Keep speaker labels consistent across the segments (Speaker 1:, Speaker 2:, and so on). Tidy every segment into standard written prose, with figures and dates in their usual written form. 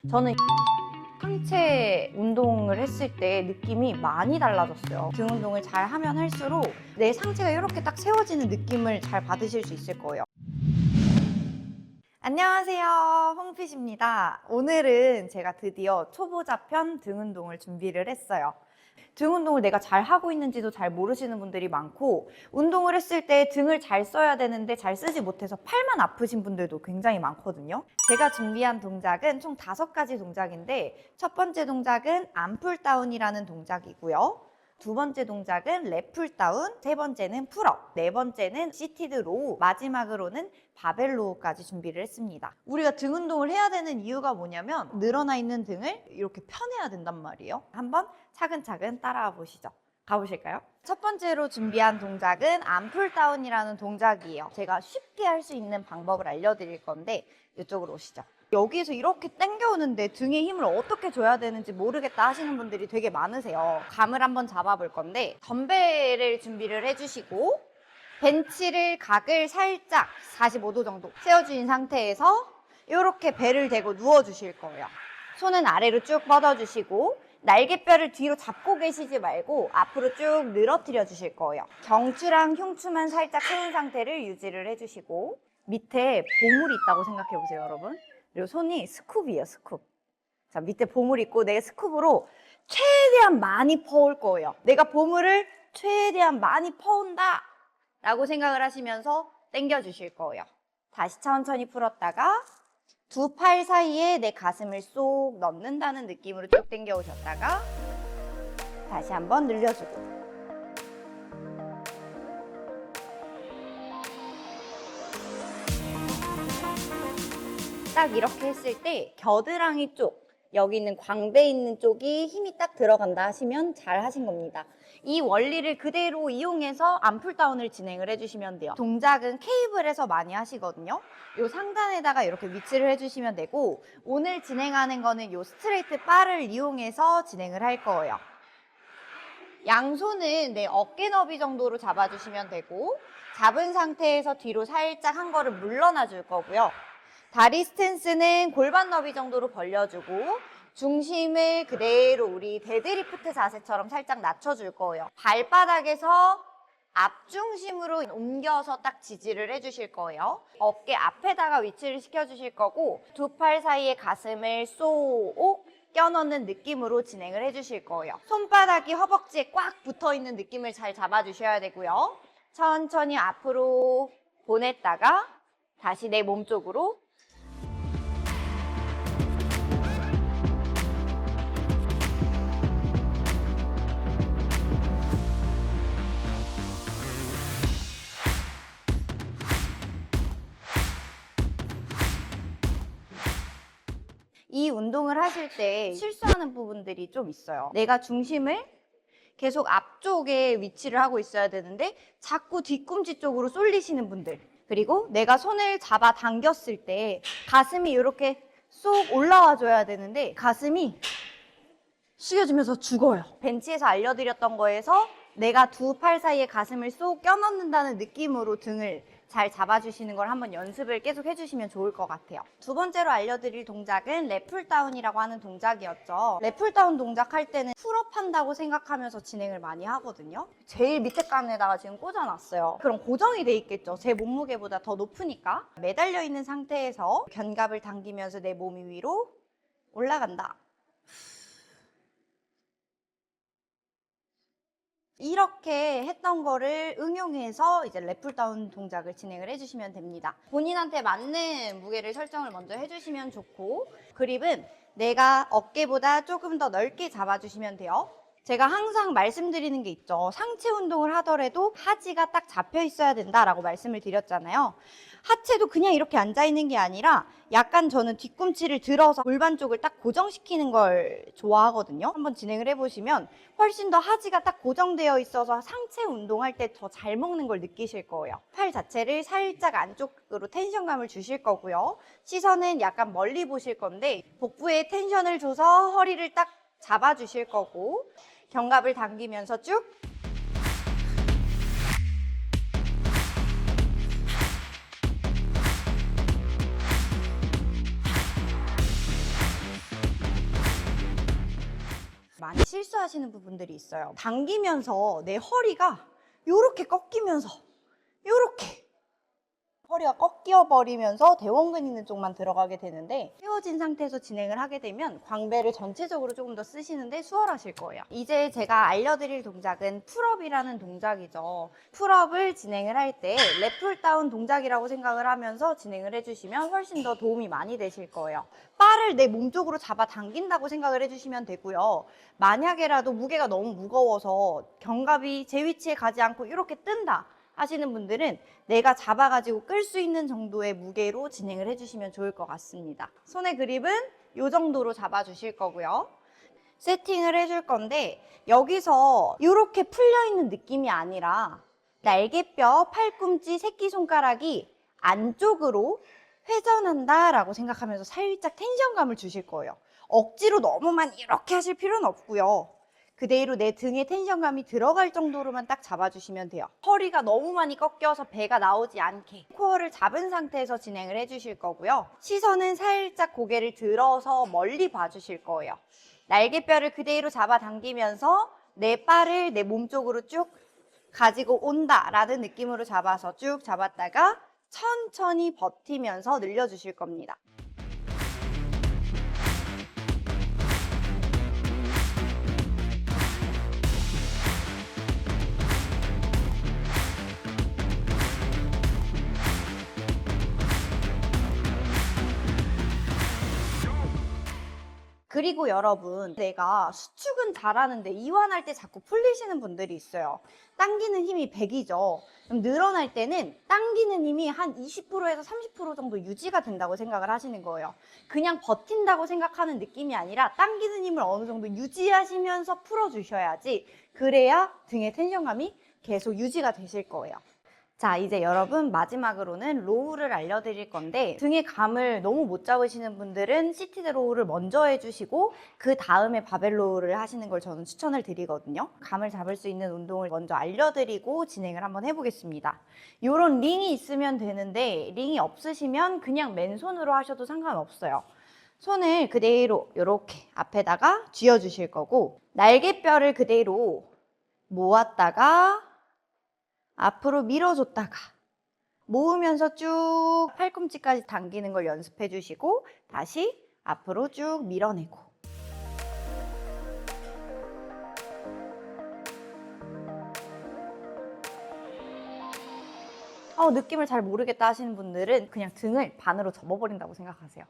Speaker 1: 저는 상체 운동을 했을 때 느낌이 많이 달라졌어요. 등 운동을 잘 하면 할수록 내 상체가 이렇게 딱 세워지는 느낌을 잘 받으실 수 있을 거예요. 안녕하세요, 홍핏입니다. 오늘은 제가 드디어 초보자편 등 운동을 준비를 했어요. 등 운동을 내가 잘 하고 있는지도 잘 모르시는 분들이 많고, 운동을 했을 때 등을 잘 써야 되는데 잘 쓰지 못해서 팔만 아프신 분들도 굉장히 많거든요. 제가 준비한 동작은 총 5가지 동작인데, 첫 번째 동작은 암풀다운이라는 동작이고요. 두 번째 동작은 랩풀다운, 세 번째는 풀업, 네 번째는 시티드 로우, 마지막으로는 바벨 로우까지 준비를 했습니다. 우리가 등 운동을 해야 되는 이유가 뭐냐면 늘어나 있는 등을 이렇게 펴내야 된단 말이에요. 한번 차근차근 따라와 보시죠. 가보실까요? 첫 번째로 준비한 동작은 암풀다운이라는 동작이에요. 제가 쉽게 할 수 있는 방법을 알려드릴 건데 이쪽으로 오시죠. 여기에서 이렇게 당겨오는데 등에 힘을 어떻게 줘야 되는지 모르겠다 하시는 분들이 되게 많으세요. 감을 한번 잡아볼 건데 덤벨을 준비를 해주시고 벤치를 각을 살짝 45도 정도 세워주신 상태에서 이렇게 배를 대고 누워주실 거예요. 손은 아래로 쭉 뻗어주시고 날개뼈를 뒤로 잡고 계시지 말고 앞으로 쭉 늘어뜨려 주실 거예요. 경추랑 흉추만 살짝 세운 상태를 유지를 해주시고 밑에 보물이 있다고 생각해 보세요, 여러분. 그리고 손이 스쿱이에요, 스쿱. 자, 밑에 보물 있고 내가 스쿱으로 최대한 많이 퍼올 거예요. 내가 보물을 최대한 많이 퍼온다 라고 생각을 하시면서 당겨 주실 거예요. 다시 천천히 풀었다가 두 팔 사이에 내 가슴을 쏙 넣는다는 느낌으로 쭉 당겨 오셨다가 다시 한번 늘려주고 딱 이렇게 했을 때 겨드랑이 쪽, 여기 있는 광배 있는 쪽이 힘이 딱 들어간다 하시면 잘 하신 겁니다. 이 원리를 그대로 이용해서 암풀다운을 진행을 해주시면 돼요. 동작은 케이블에서 많이 하시거든요. 이 상단에다가 이렇게 위치를 해주시면 되고, 오늘 진행하는 거는 이 스트레이트 바를 이용해서 진행을 할 거예요. 양손은 내 어깨 너비 정도로 잡아주시면 되고, 잡은 상태에서 뒤로 살짝 한 걸음 물러나 줄 거고요. 다리 스탠스는 골반 너비 정도로 벌려주고 중심을 그대로 우리 데드리프트 자세처럼 살짝 낮춰줄 거예요. 발바닥에서 앞중심으로 옮겨서 딱 지지를 해주실 거예요. 어깨 앞에다가 위치를 시켜주실 거고 두 팔 사이에 가슴을 쏙 껴넣는 느낌으로 진행을 해주실 거예요. 손바닥이 허벅지에 꽉 붙어있는 느낌을 잘 잡아주셔야 되고요. 천천히 앞으로 보냈다가 다시 내 몸 쪽으로 이 운동을 하실 때 실수하는 부분들이 좀 있어요. 내가 중심을 계속 앞쪽에 위치를 하고 있어야 되는데 자꾸 뒤꿈치 쪽으로 쏠리시는 분들, 그리고 내가 손을 잡아 당겼을 때 가슴이 이렇게 쏙 올라와 줘야 되는데 가슴이 숙여지면서 죽어요. 벤치에서 알려드렸던 거에서 내가 두 팔 사이에 가슴을 쏙 껴넣는다는 느낌으로 등을 잘 잡아주시는 걸 한번 연습을 계속 해주시면 좋을 것 같아요. 두 번째로 알려드릴 동작은 랩풀다운이라고 하는 동작이었죠. 랩풀다운 동작 할 때는 풀업 한다고 생각하면서 진행을 많이 하거든요. 제일 밑에 칸에다가 지금 꽂아놨어요. 그럼 고정이 돼 있겠죠. 제 몸무게보다 더 높으니까. 매달려 있는 상태에서 견갑을 당기면서 내 몸이 위로 올라간다. 이렇게 했던 거를 응용해서 이제 랩풀다운 동작을 진행을 해주시면 됩니다. 본인한테 맞는 무게를 설정을 먼저 해주시면 좋고, 그립은 내가 어깨보다 조금 더 넓게 잡아주시면 돼요. 제가 항상 말씀드리는 게 있죠. 상체 운동을 하더라도 하지가 딱 잡혀 있어야 된다라고 말씀을 드렸잖아요. 하체도 그냥 이렇게 앉아있는 게 아니라 약간 저는 뒤꿈치를 들어서 골반 쪽을 딱 고정시키는 걸 좋아하거든요. 한번 진행을 해보시면 훨씬 더 하지가 딱 고정되어 있어서 상체 운동할 때 더 잘 먹는 걸 느끼실 거예요. 팔 자체를 살짝 안쪽으로 텐션감을 주실 거고요. 시선은 약간 멀리 보실 건데 복부에 텐션을 줘서 허리를 딱 잡아주실 거고 견갑을 당기면서 쭉 많이 실수하시는 부분들이 있어요. 당기면서 내 허리가 이렇게 꺾이면서 이렇게 허리가 꺾여버리면서 대원근 있는 쪽만 들어가게 되는데, 세워진 상태에서 진행을 하게 되면 광배를 전체적으로 조금 더 쓰시는데 수월하실 거예요. 이제 제가 알려드릴 동작은 풀업이라는 동작이죠. 풀업을 진행을 할 때 랩풀 다운 동작이라고 생각을 하면서 진행을 해주시면 훨씬 더 도움이 많이 되실 거예요. 바를 내 몸 쪽으로 잡아 당긴다고 생각을 해주시면 되고요. 만약에라도 무게가 너무 무거워서 견갑이 제 위치에 가지 않고 이렇게 뜬다 하시는 분들은 내가 잡아가지고 끌 수 있는 정도의 무게로 진행을 해주시면 좋을 것 같습니다. 손의 그립은 이 정도로 잡아주실 거고요. 세팅을 해줄 건데, 여기서 이렇게 풀려있는 느낌이 아니라 날개뼈, 팔꿈치, 새끼손가락이 안쪽으로 회전한다라고 생각하면서 살짝 텐션감을 주실 거예요. 억지로 너무 많이 이렇게 하실 필요는 없고요. 그대로 내 등에 텐션감이 들어갈 정도로만 딱 잡아주시면 돼요. 허리가 너무 많이 꺾여서 배가 나오지 않게 코어를 잡은 상태에서 진행을 해주실 거고요. 시선은 살짝 고개를 들어서 멀리 봐주실 거예요. 날개뼈를 그대로 잡아당기면서 내 바를 내 몸 쪽으로 쭉 가지고 온다라는 느낌으로 잡아서 쭉 잡았다가 천천히 버티면서 늘려주실 겁니다. 그리고 여러분, 내가 수축은 잘하는데 이완할 때 자꾸 풀리시는 분들이 있어요. 당기는 힘이 100이죠. 그럼 늘어날 때는 당기는 힘이 한 20%에서 30% 정도 유지가 된다고 생각을 하시는 거예요. 그냥 버틴다고 생각하는 느낌이 아니라 당기는 힘을 어느 정도 유지하시면서 풀어주셔야지, 그래야 등의 텐션감이 계속 유지가 되실 거예요. 자, 이제 여러분 마지막으로는 로우를 알려드릴 건데, 등의 감을 너무 못 잡으시는 분들은 시티드 로우를 먼저 해주시고 그 다음에 바벨 로우를 하시는 걸 저는 추천을 드리거든요. 감을 잡을 수 있는 운동을 먼저 알려드리고 진행을 한번 해보겠습니다. 이런 링이 있으면 되는데, 링이 없으시면 그냥 맨손으로 하셔도 상관없어요. 손을 그대로 이렇게 앞에다가 쥐어주실 거고, 날개뼈를 그대로 모았다가 앞으로 밀어줬다가 모으면서 쭉 팔꿈치까지 당기는 걸 연습해 주시고, 다시 앞으로 쭉 밀어내고. 느낌을 잘 모르겠다 하시는 분들은 그냥 등을 반으로 접어버린다고 생각하세요.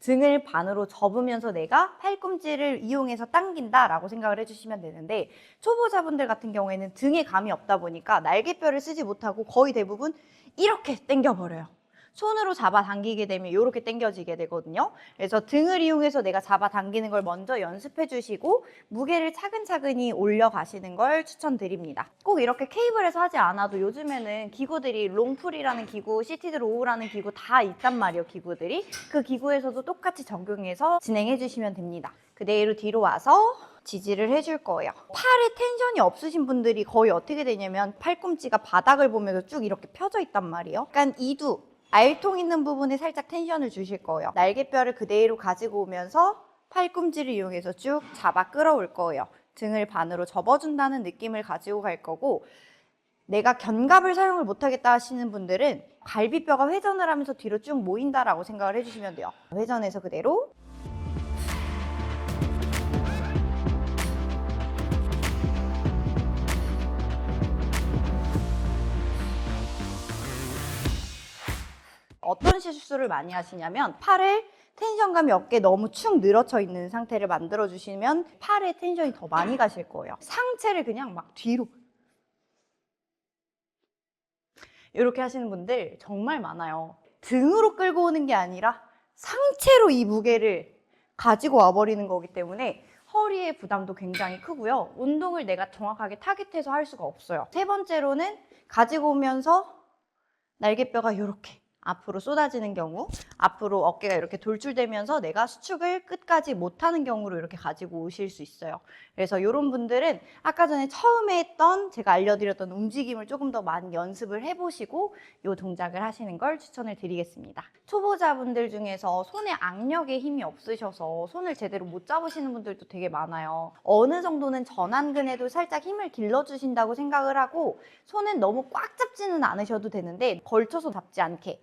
Speaker 1: 등을 반으로 접으면서 내가 팔꿈치를 이용해서 당긴다라고 생각을 해주시면 되는데, 초보자분들 같은 경우에는 등에 감이 없다 보니까 날개뼈를 쓰지 못하고 거의 대부분 이렇게 당겨버려요. 손으로 잡아당기게 되면 이렇게 당겨지게 되거든요. 그래서 등을 이용해서 내가 잡아당기는 걸 먼저 연습해 주시고 무게를 차근차근히 올려가시는 걸 추천드립니다. 꼭 이렇게 케이블에서 하지 않아도 요즘에는 기구들이 롱풀이라는 기구, 시티드 로우라는 기구 다 있단 말이에요, 기구들이. 그 기구에서도 똑같이 적용해서 진행해 주시면 됩니다. 그대로 뒤로 와서 지지를 해줄 거예요. 팔에 텐션이 없으신 분들이 거의 어떻게 되냐면 팔꿈치가 바닥을 보면서 쭉 이렇게 펴져 있단 말이에요. 약간 이두, 알통 있는 부분에 살짝 텐션을 주실 거예요. 날개뼈를 그대로 가지고 오면서 팔꿈치를 이용해서 쭉 잡아 끌어올 거예요. 등을 반으로 접어준다는 느낌을 가지고 갈 거고, 내가 견갑을 사용을 못하겠다 하시는 분들은 갈비뼈가 회전을 하면서 뒤로 쭉 모인다라고 생각을 해주시면 돼요. 회전해서 그대로 어떤 실수를 많이 하시냐면, 팔을 텐션감이 없게 너무 축 늘어져 있는 상태를 만들어 주시면 팔에 텐션이 더 많이 가실 거예요. 상체를 그냥 막 뒤로 이렇게 하시는 분들 정말 많아요. 등으로 끌고 오는 게 아니라 상체로 이 무게를 가지고 와버리는 거기 때문에 허리의 부담도 굉장히 크고요. 운동을 내가 정확하게 타깃해서 할 수가 없어요. 세 번째로는 가지고 오면서 날개뼈가 이렇게 앞으로 쏟아지는 경우, 앞으로 어깨가 이렇게 돌출되면서 내가 수축을 끝까지 못하는 경우로 이렇게 가지고 오실 수 있어요. 그래서 이런 분들은 아까 전에 처음에 했던 제가 알려드렸던 움직임을 조금 더 많이 연습을 해보시고 이 동작을 하시는 걸 추천을 드리겠습니다. 초보자분들 중에서 손에 악력에 힘이 없으셔서 손을 제대로 못 잡으시는 분들도 되게 많아요. 어느 정도는 전완근에도 살짝 힘을 길러주신다고 생각을 하고 손은 너무 꽉 잡지는 않으셔도 되는데 걸쳐서 잡지 않게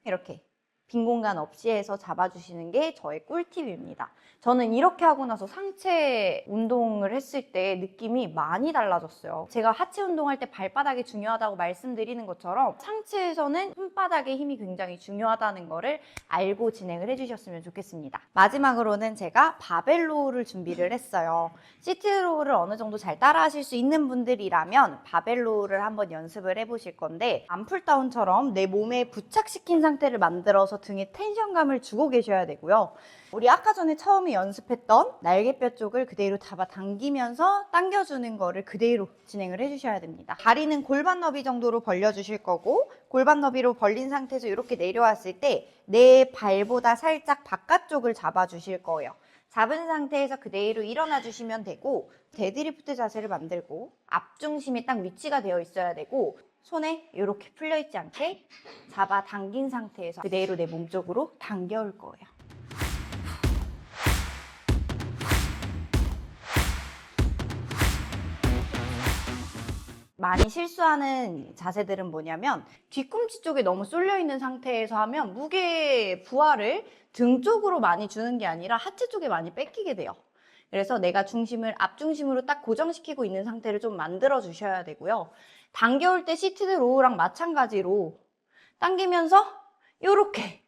Speaker 1: 이렇게 빈 공간 없이 해서 잡아주시는 게 저의 꿀팁입니다. 저는 이렇게 하고 나서 상체 운동을 했을 때 느낌이 많이 달라졌어요. 제가 하체 운동할 때 발바닥이 중요하다고 말씀드리는 것처럼 상체에서는 손바닥의 힘이 굉장히 중요하다는 거를 알고 진행을 해주셨으면 좋겠습니다. 마지막으로는 제가 바벨로우를 준비를 했어요. 시트로우를 어느 정도 잘 따라 하실 수 있는 분들이라면 바벨로우를 한번 연습을 해보실 건데 암풀다운처럼 내 몸에 부착시킨 상태를 만들어서 등에 텐션감을 주고 계셔야 되고요. 우리 아까 전에 처음에 연습했던 날개뼈 쪽을 그대로 잡아당기면서 당겨주는 거를 그대로 진행을 해주셔야 됩니다. 다리는 골반 너비 정도로 벌려주실 거고 골반 너비로 벌린 상태에서 이렇게 내려왔을 때 내 발보다 살짝 바깥쪽을 잡아주실 거예요. 잡은 상태에서 그대로 일어나 주시면 되고 데드리프트 자세를 만들고 앞중심이 딱 위치가 되어 있어야 되고 손에 이렇게 풀려있지 않게 잡아 당긴 상태에서 그대로 내 몸쪽으로 당겨올 거예요. 많이 실수하는 자세들은 뭐냐면 뒤꿈치 쪽에 너무 쏠려 있는 상태에서 하면 무게 부하를 등 쪽으로 많이 주는 게 아니라 하체 쪽에 많이 뺏기게 돼요. 그래서 내가 중심을 앞중심으로 딱 고정시키고 있는 상태를 좀 만들어 주셔야 되고요. 당겨올 때 시트드 로우랑 마찬가지로 당기면서 이렇게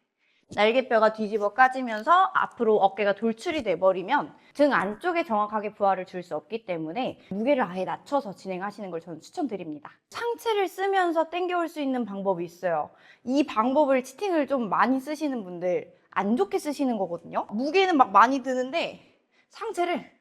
Speaker 1: 날개뼈가 뒤집어 까지면서 앞으로 어깨가 돌출이 돼버리면 등 안쪽에 정확하게 부하를 줄 수 없기 때문에 무게를 아예 낮춰서 진행하시는 걸 저는 추천드립니다. 상체를 쓰면서 당겨올 수 있는 방법이 있어요. 이 방법을 치팅을 좀 많이 쓰시는 분들 안 좋게 쓰시는 거거든요. 무게는 막 많이 드는데 상체를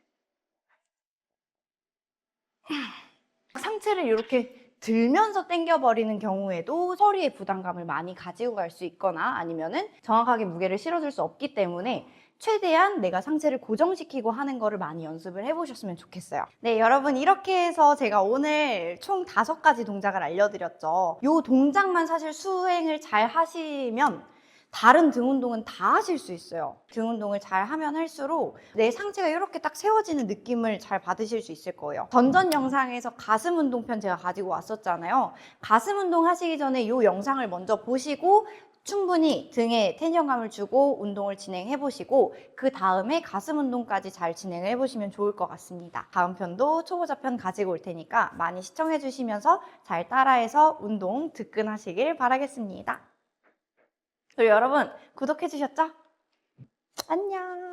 Speaker 1: 이렇게 들면서 당겨버리는 경우에도 허리에 부담감을 많이 가지고 갈 수 있거나 아니면은 정확하게 무게를 실어줄 수 없기 때문에 최대한 내가 상체를 고정시키고 하는 거를 많이 연습을 해보셨으면 좋겠어요. 네, 여러분 이렇게 해서 제가 오늘 총 5가지 동작을 알려드렸죠. 이 동작만 사실 수행을 잘 하시면 다른 등 운동은 다 하실 수 있어요. 등 운동을 잘 하면 할수록 내 상체가 이렇게 딱 세워지는 느낌을 잘 받으실 수 있을 거예요. 전전 영상에서 가슴 운동편 제가 가지고 왔었잖아요. 가슴 운동 하시기 전에 이 영상을 먼저 보시고 충분히 등에 텐션감을 주고 운동을 진행해 보시고 그 다음에 가슴 운동까지 잘 진행을 해보시면 좋을 것 같습니다. 다음 편도 초보자 편 가지고 올 테니까 많이 시청해 주시면서 잘 따라해서 운동 득근하시길 바라겠습니다. 그리고 여러분 구독해 주셨죠? 안녕.